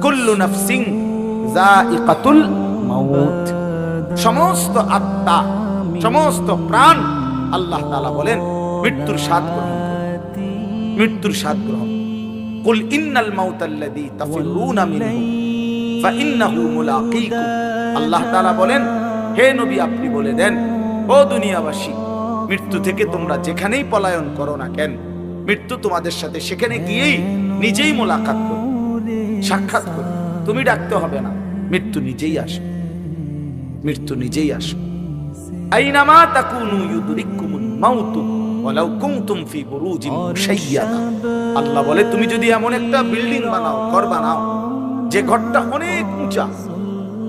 কুল্লু নাফসিন যায়িকাতুল মাউত, সমস্ত আত্মা, সমস্ত প্রাণ আল্লাহ তাআলা বলেন মৃত্যুর স্বাদ গ্রহণ করবে, মৃত্যুর স্বাদ গ্রহণ। কুল ইন্নাল মাউতাল্লাযী তাফিরুনা মিনহু ফাইন্নাহু মুলাকীকুম, আল্লাহ তাআলা বলেন হে নবী আপনি বলে দেন ও দুনিয়াবাসী, মৃত্যু থেকে তোমরা যেখানেই পলায়ন করো না কেন, মৃত্যু তোমাদের সাথে সেখানে গিয়েই নিজেই মোলাকাত করবে, সাক্ষাৎ করবে। তুমি ডাকতে হবে না, মৃত্যু নিজেই আসে, মৃত্যু নিজেই আসে। আইনামা তাকুনু ইউদরিকুমুল মাউতু ওয়ালাউ কুনতুম ফি বুরুজিন মুশাইয়াদা, আল্লাহ বলে তুমি যদি এমন একটা বিল্ডিং বানাও, ঘর বানাও, যে ঘরটা অনেক উঁচা,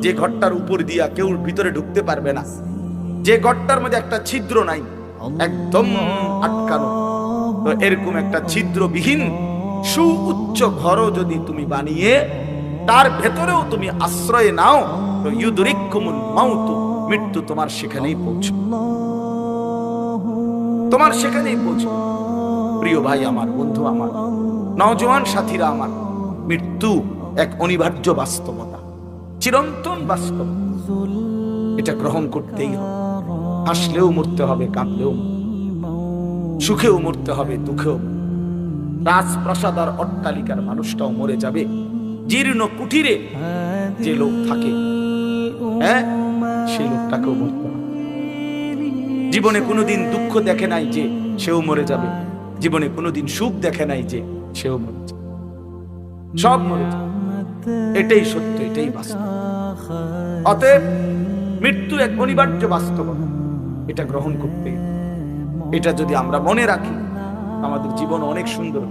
যে ঘরটার উপর দিয়া কেউ ভিতরে ঢুকতে পারবে না, যে ঘরটার মধ্যে একটা ছিদ্র নাই, একদম আটকানো, তো এরকম একটা ছিদ্রবিহীন সুউচ্চ ঘরও যদি তুমি বানিয়ে তার ভেতরেও তুমি আশ্রয় নাও, তো ইউদরিকুমুল মাউতু, মৃত্যু তোমার সেখানেই পৌঁছবে, তোমার সেখানেই পৌঁছবে। প্রিয় ভাই আমার, বন্ধু আমার, নওজোয়ান সাথীরা আমার, মৃত্যু এক অনিবার্য বাস্তবতা, চিরন্তন বাস্তব, এটা গ্রহণ করতেই হবে। হাসলেও মরতে হবে, কাঁদলেও, সুখেও মরতে হবে, দুঃখেও। রাজপ্রাসাদ আর অট্টালিকার মানুষটাও মরে যাবে, জীর্ণ কুটিরে যে লোক থাকে, হ্যাঁ, সেই লোকটাকেও মরতে হবে। জীবনে কোনোদিন দুঃখ দেখে নাই যে সেও মরে যাবে, জীবনে কোনোদিন সুখ দেখে নাই যে সেও মরে যাবে, সব মরে যাবে। এটাই সত্য, এটাই বাস্তব। অতএব মৃত্যু এক অনিবার্য বাস্তবতা, এটা গ্রহণ করতে, এটা যদি আমরা মনে রাখি, আমাদের জীবন অনেক সুন্দর।